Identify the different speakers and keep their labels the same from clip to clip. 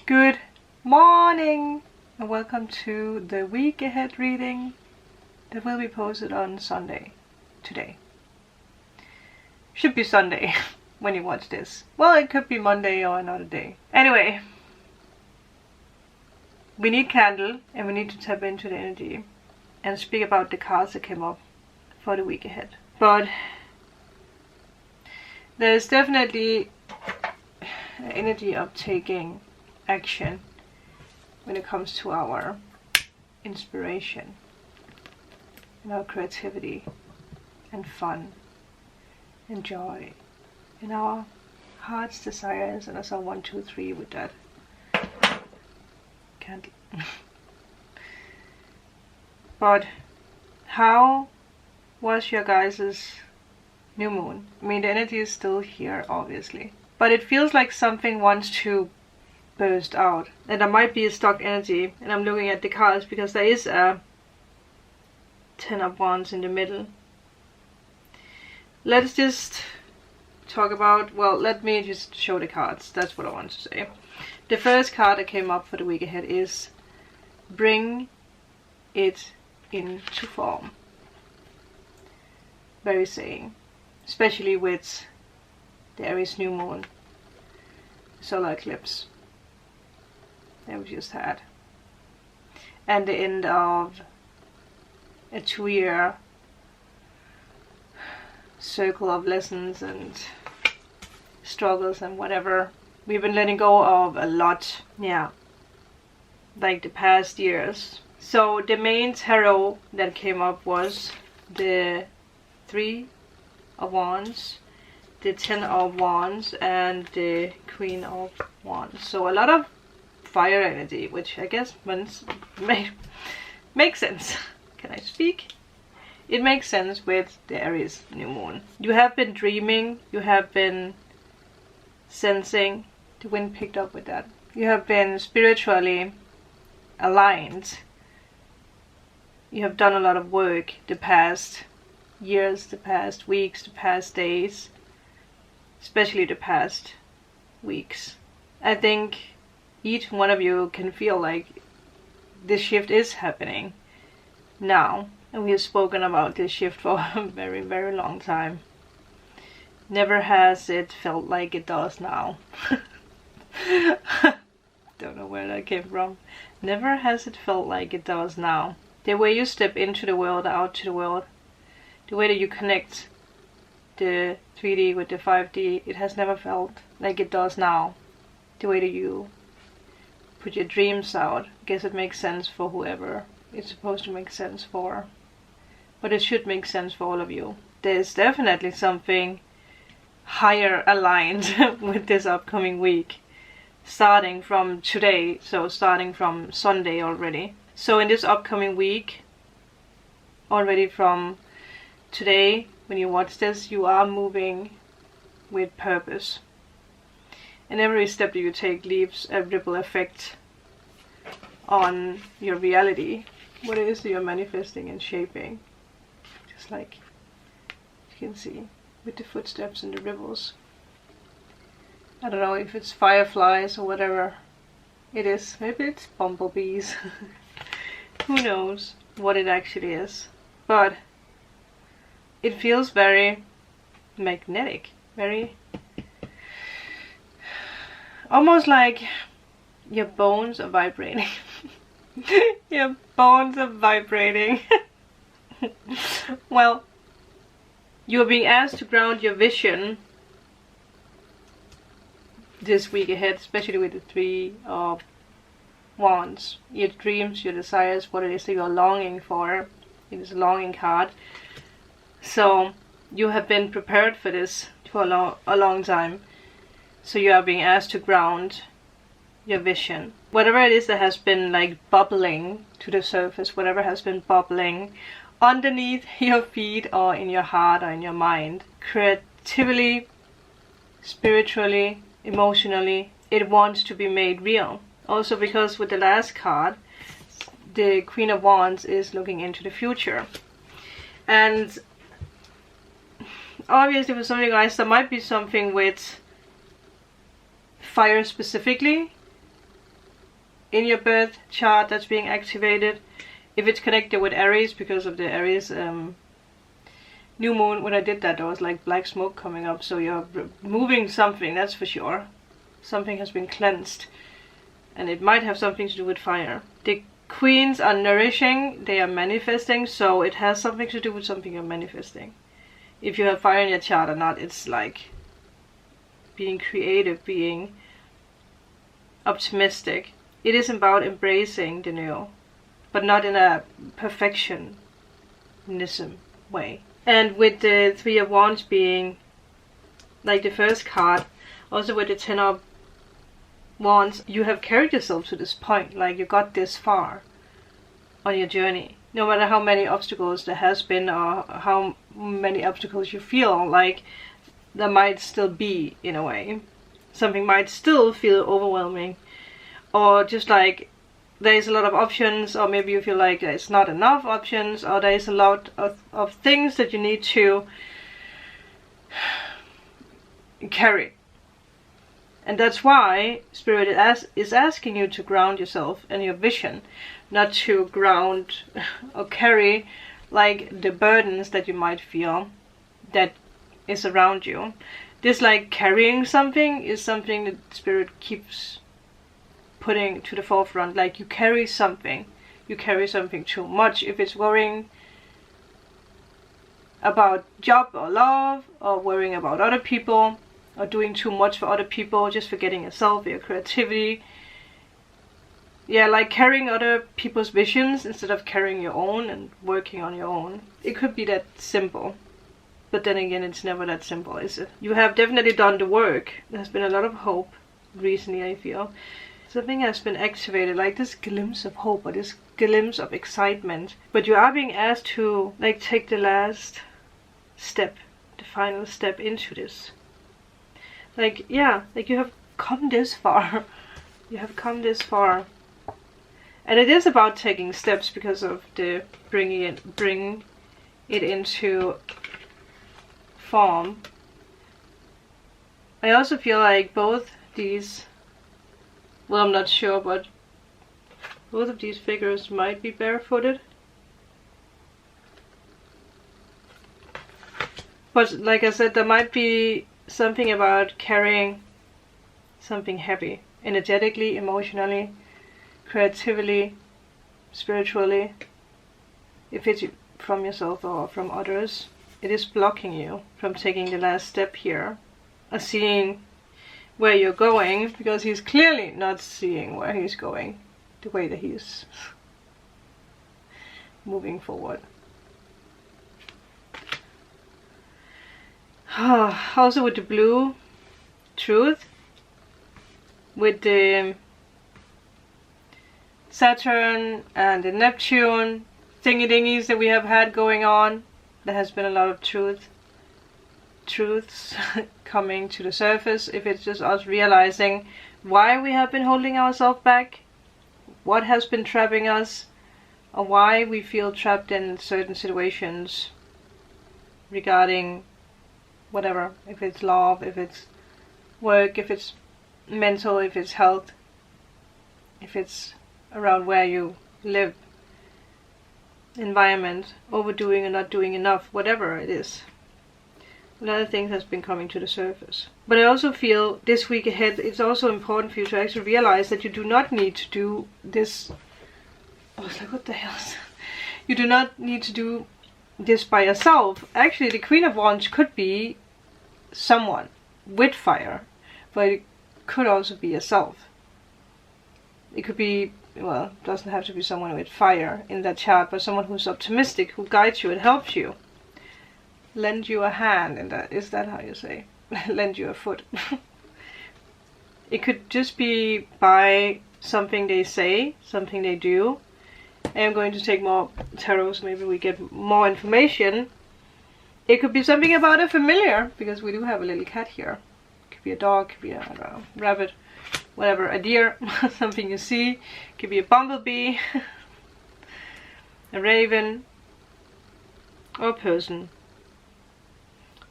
Speaker 1: Good morning and welcome to the week ahead reading that will be posted on Sunday today. Should be Sunday when you watch this. Well, it could be Monday or another day. Anyway, we need candle and we need to tap into the energy and speak about the cards that came up for the week ahead. But there's definitely an energy of taking action when it comes to our inspiration and our creativity and fun and joy and our heart's desires. And I saw 1, 2, 3 with that candle. But how was your guys' new moon? I mean, the energy is still here, obviously, but it feels like something wants to burst out, and there might be a stuck energy. And I'm looking at the cards because there is a 10 of Wands in the middle. Let's just talk about, well, let me just show the cards. That's what I want to say. The first card that came up for the week ahead is bring it into form. Very saying, especially with the Aries new moon, solar eclipse that we just had, and the end of a 2-year circle of lessons and struggles and whatever. We've been letting go of a lot, yeah, like the past years. So the main tarot that came up was the 3 of Wands, the 10 of Wands, and the Queen of Wands. So a lot of fire energy, which I guess makes sense. Can I speak? It makes sense with the Aries new moon. You have been dreaming, you have been sensing, the wind picked up with that. You have been spiritually aligned. You have done a lot of work the past years, the past weeks, the past days, especially the past weeks. I think each one of you can feel like this shift is happening now, and we have spoken about this shift for a very, very long time. Never has it felt like it does now. Don't know where that came from. Never has it felt like it does now. The way you step into the world, out to the world, the way that you connect the 3D with the 5D, it has never felt like it does now. The way that you put your dreams out, I guess it makes sense for whoever it's supposed to make sense for. But it should make sense for all of you. There's definitely something higher aligned with this upcoming week, starting from today, so starting from Sunday already. So in this upcoming week, already from today, when you watch this, you are moving with purpose. And every step that you take leaves a ripple effect on your reality, what it is that you're manifesting and shaping. Just like you can see with the footsteps and the ripples. I don't know if it's fireflies or whatever it is. Maybe it's bumblebees. Who knows what it actually is. But it feels very magnetic, very almost like your bones are vibrating. Your bones are vibrating. Well, you're being asked to ground your vision this week ahead, especially with the 3 of Wands. Your dreams, your desires, what it is that you're longing for. It is a longing card. So you have been prepared for this for a long time. So you are being asked to ground your vision. Whatever it is that has been like bubbling to the surface, whatever has been bubbling underneath your feet or in your heart or in your mind, creatively, spiritually, emotionally, it wants to be made real. Also because with the last card, the Queen of Wands is looking into the future. And obviously for some of you guys, there might be something with fire specifically in your birth chart that's being activated. If it's connected with Aries, because of the Aries new moon, when I did that, there was like black smoke coming up. So you're moving something, that's for sure. Something has been cleansed. And it might have something to do with fire. The queens are nourishing, they are manifesting, so it has something to do with something you're manifesting. If you have fire in your chart or not, it's like being creative, being optimistic. It is about embracing the new, but not in a perfectionism way. And with the Three of Wands being like the first card, also with the Ten of Wands, you have carried yourself to this point, like you got this far on your journey. No matter how many obstacles there has been, or how many obstacles you feel like there might still be, in a way. Something might still feel overwhelming, or just like there's a lot of options, or maybe you feel like there's not enough options, or there's a lot of things that you need to carry. And that's why Spirit is asking you to ground yourself and your vision, not to ground or carry like the burdens that you might feel that is around you. This like carrying something is something that Spirit keeps putting to the forefront. Like you carry something too much. If it's worrying about job or love, or worrying about other people, or doing too much for other people, just forgetting yourself, your creativity. Yeah, like carrying other people's visions instead of carrying your own and working on your own. It could be that simple. But then again, it's never that simple, is it? You have definitely done the work. There's been a lot of hope recently, I feel. Something has been activated, like this glimpse of hope, or this glimpse of excitement. But you are being asked to like take the last step, the final step into this. Like, yeah, like you have come this far. You have come this far. And it is about taking steps because of the bring it into form. I also feel like both these, well, I'm not sure, but both of these figures might be barefooted. But like I said, there might be something about carrying something heavy, energetically, emotionally, creatively, spiritually. If it's from yourself or from others, it is blocking you from taking the last step here, or seeing where you're going, because he's clearly not seeing where he's going, the way that he's moving forward. Also with the blue, truth, with the Saturn and the Neptune thingy-dingies that we have had going on, there has been a lot of truths coming to the surface. If it's just us realizing why we have been holding ourselves back, what has been trapping us, or why we feel trapped in certain situations regarding whatever, if it's love, if it's work, if it's mental, if it's health, if it's around where you live, environment, overdoing and not doing enough, whatever it is. A lot of things has been coming to the surface. But I also feel this week ahead, it's also important for you to actually realize that you do not need to do this. I was like, what the hell is that? You do not need to do this by yourself. Actually, the Queen of Wands could be someone with fire, but it could also be yourself. It could be, well, it doesn't have to be someone with fire in that chart, but someone who's optimistic, who guides you and helps you. Lend you a hand, and that is that how you say? Lend you a foot. It could just be by something they say, something they do. I am going to take more tarot, so maybe we get more information. It could be something about a familiar, because we do have a little cat here. It could be a dog, could be a, I don't know, rabbit, whatever, a deer, something you see. It could be a bumblebee, a raven, or a person.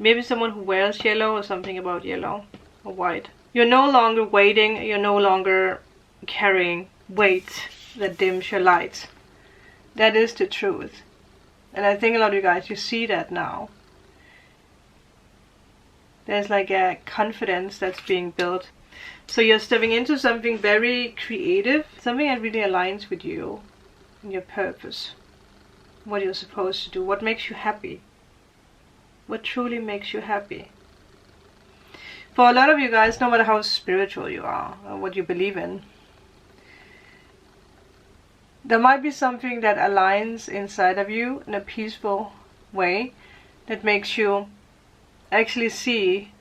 Speaker 1: Maybe someone who wears yellow, or something about yellow or white. You're no longer waiting, you're no longer carrying weight that dims your light. That is the truth. And I think a lot of you guys, you see that now. There's like a confidence that's being built. So you're stepping into something very creative, something that really aligns with you and your purpose. What you're supposed to do, what makes you happy. What truly makes you happy. For a lot of you guys, no matter how spiritual you are or what you believe in, there might be something that aligns inside of you in a peaceful way that makes you actually see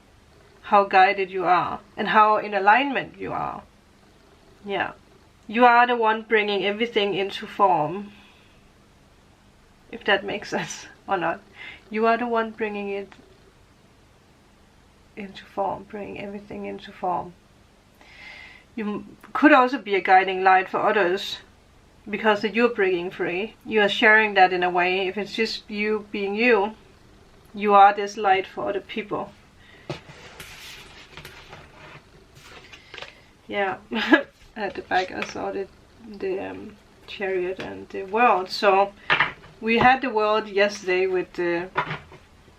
Speaker 1: how guided you are and how in alignment you are. Yeah. You are the one bringing everything into form. If that makes sense or not. You are the one bringing it into form, bringing everything into form. You could also be a guiding light for others because that you're breaking free. You are sharing that in a way. If it's just you being you, you are this light for other people. Yeah, at the back I saw the Chariot and the World. So we had the World yesterday with the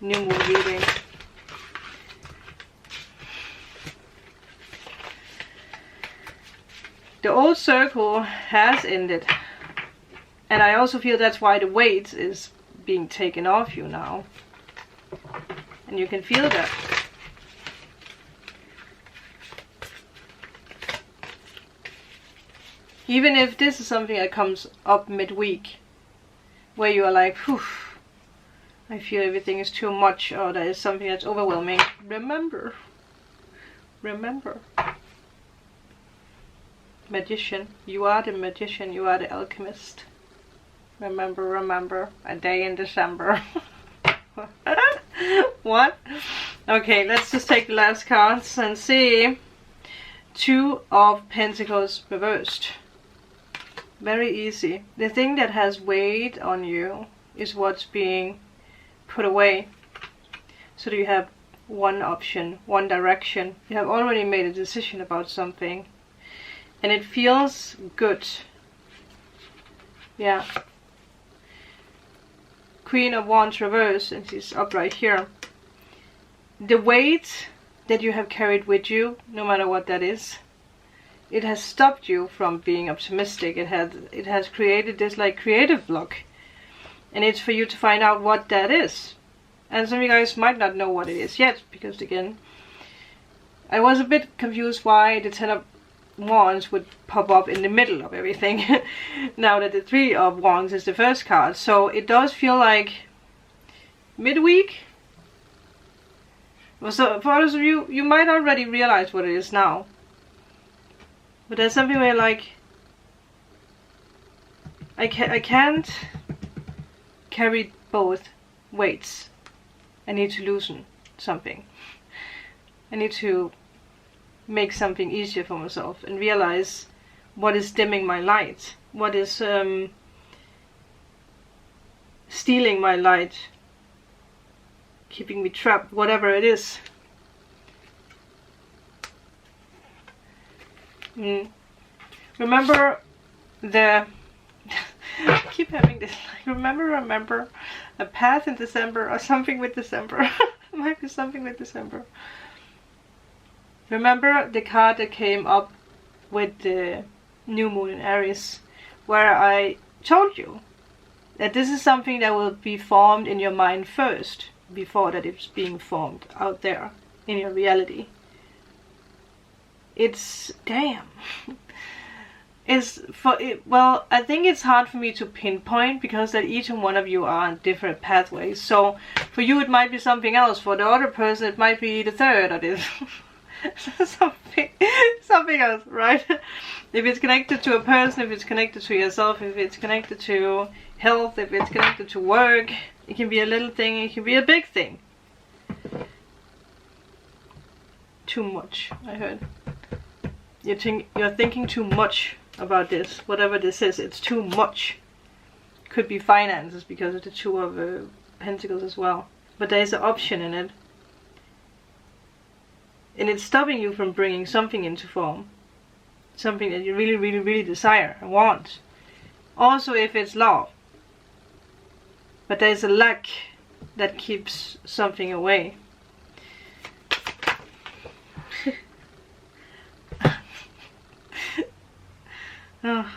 Speaker 1: new moon reading. The old circle has ended, and I also feel that's why the weight is being taken off you now, and you can feel that. Even if this is something that comes up midweek, where you are like, whew, I feel everything is too much, or there is something that's overwhelming, remember. Magician, you are the magician, you are the alchemist. Remember, a day in December. What? Okay, let's just take the last cards and see. Two of Pentacles reversed. Very easy. The thing that has weighed on you is what's being put away. So you have one option, one direction. You have already made a decision about something. And it feels good. Yeah. Queen of Wands reverse, and she's up right here. The weight that you have carried with you, no matter what that is, it has stopped you from being optimistic. It has created this like creative block. And it's for you to find out what that is. And some of you guys might not know what it is yet, because again, I was a bit confused why the Ten of Wands would pop up in the middle of everything now that the Three of Wands is the first card. So it does feel like midweek. Well, so for others of you, you might already realize what it is now, but there's something where like I can't carry both weights. I need to loosen something. I need to make something easier for myself and realize what is dimming my light, what is stealing my light, keeping me trapped, whatever it is. Remember the I keep having this like remember a path in December or something with December. It might be something with December. Remember the card that came up with the new moon in Aries, where I told you that this is something that will be formed in your mind first, before that it's being formed out there in your reality. It's damn. Well, I think it's hard for me to pinpoint because that each and one of you are on different pathways. So for you it might be something else. For the other person it might be the third or this. something else, right? If it's connected to a person, if it's connected to yourself, if it's connected to health, if it's connected to work, it can be a little thing, it can be a big thing. Too much, I heard. You're thinking too much about this, whatever this is. It's too much. Could be finances because of the Two of Pentacles as well, but there's an option in it. And it's stopping you from bringing something into form. something that you really, really, really desire and want. Also if it's love. But there's a lack that keeps something away. Oh.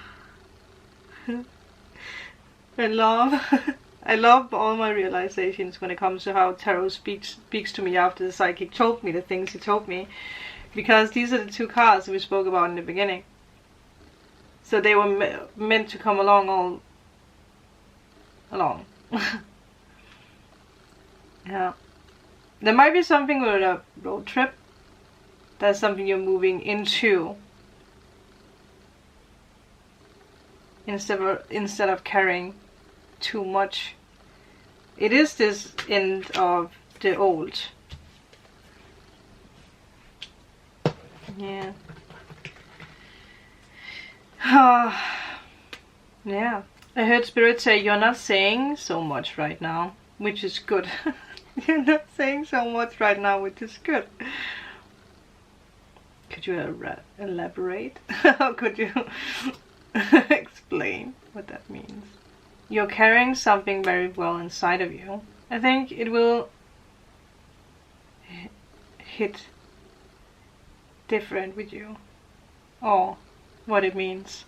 Speaker 1: I love all my realizations when it comes to how tarot speaks to me after the psychic told me the things he told me, because these are the two cards we spoke about in the beginning. So they were meant to come along all along. Yeah, there might be something with a road trip. That's something you're moving into instead of carrying too much. It is this end of the old. Yeah. Yeah. I heard Spirit say you're not saying so much right now, which is good. You're not saying so much right now, which is good. Could you elaborate? How could you explain what that means? You're carrying something very well inside of you. I think it will hit different with you, or what it means.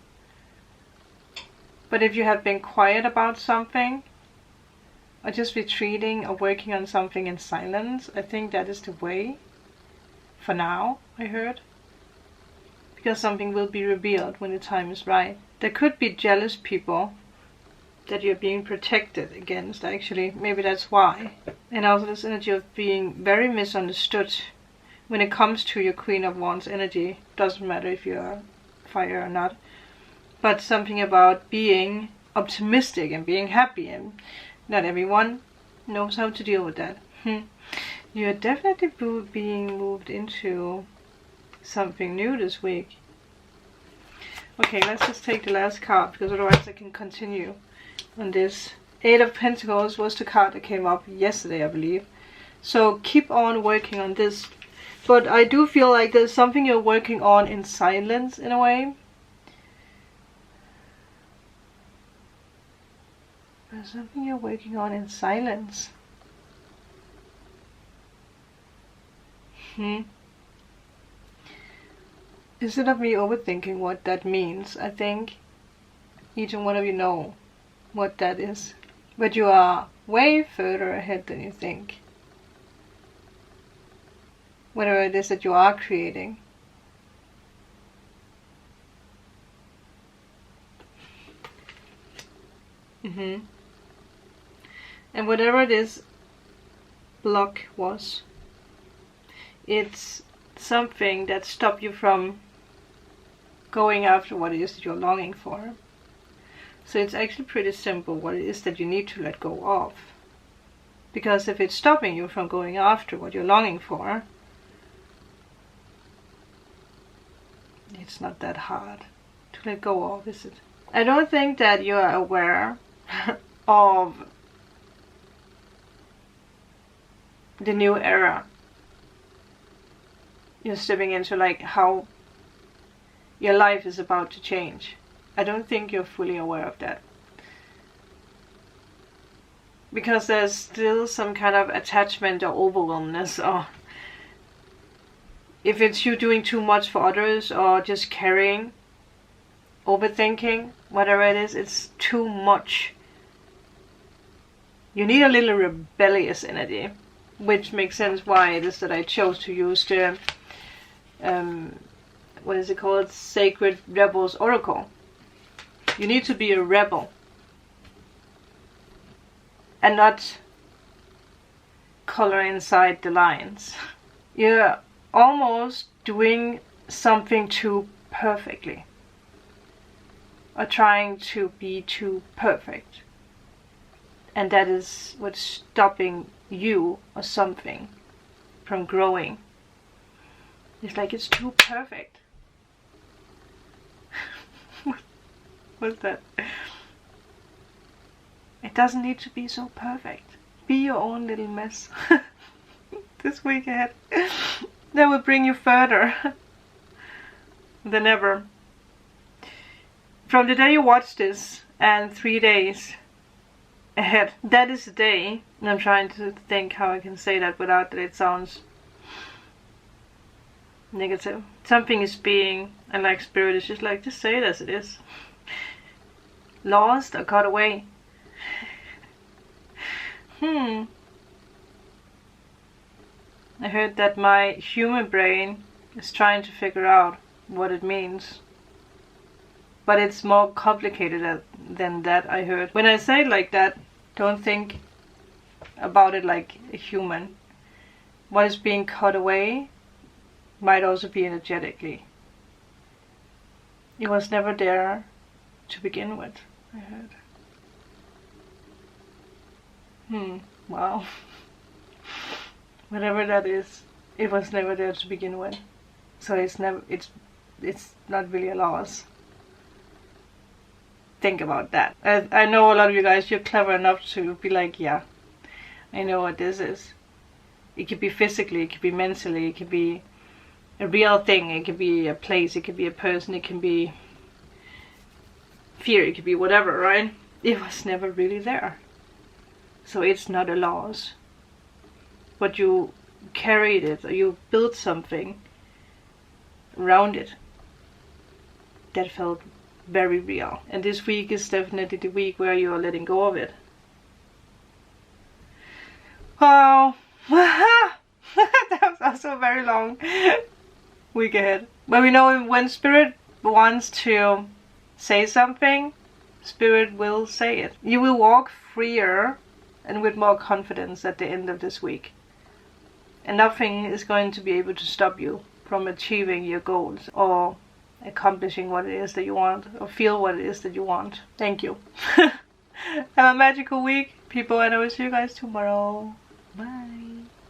Speaker 1: But if you have been quiet about something, or just retreating or working on something in silence, I think that is the way for now, I heard. Because something will be revealed when the time is right. There could be jealous people that you're being protected against, actually. Maybe that's why. And also this energy of being very misunderstood when it comes to your Queen of Wands energy. Doesn't matter if you're fire or not. But something about being optimistic and being happy, and not everyone knows how to deal with that. You're definitely being moved into something new this week. Okay, let's just take the last card, because otherwise I can continue on this. 8 of Pentacles was the card that came up yesterday, I believe. So keep on working on this. But I do feel like there's something you're working on in silence, in a way. There's something you're working on in silence. Instead of me overthinking what that means, I think each and one of you know what that is. But you are way further ahead than you think. Whatever it is that you are creating. And whatever this block was, it's something that stopped you from going after what it is that you're longing for. So it's actually pretty simple what it is that you need to let go of. Because if it's stopping you from going after what you're longing for, it's not that hard to let go of, is it? I don't think that you are aware of the new era you're stepping into, like how your life is about to change. I don't think you're fully aware of that. Because there's still some kind of attachment or overwhelmness, or if it's you doing too much for others, or just carrying, overthinking, whatever it is, it's too much. You need a little rebellious energy, which makes sense why it is that I chose to use the what is it called? Sacred Rebels Oracle. You need to be a rebel and not color inside the lines. You're almost doing something too perfectly, or trying to be too perfect, and that is what's stopping you or something from growing. It's like it's too perfect. What's that? It doesn't need to be so perfect. Be your own little mess. This week ahead. That will bring you further than ever. from the day you watch this and 3 days ahead, that is the day, and I'm trying to think how I can say that without that it sounds negative. Something is being, and like spirit is just like, just say it as it is. Lost or cut away. I heard that my human brain is trying to figure out what it means. But it's more complicated than that, I heard. When I say it like that, don't think about it like a human. What is being cut away might also be energetically. It was never there to begin with, I heard. Wow. Whatever that is, it was never there to begin with. So it's not really a loss. Think about that. I know a lot of you guys, you're clever enough to be like, yeah, I know what this is. It could be physically, it could be mentally, it could be a real thing, it could be a place, it could be a person, it can be fear, it could be whatever, right? It was never really there. So it's not a loss. But you carried it, or you built something around it that felt very real. And this week is definitely the week where you are letting go of it. Wow. That was also a very long week ahead. But we know when Spirit wants to say something, Spirit will say it. You will walk freer and with more confidence at the end of this week. And nothing is going to be able to stop you from achieving your goals or accomplishing what it is that you want, or feel what it is that you want. Thank you. Have a magical week, people, and I will see you guys tomorrow. Bye.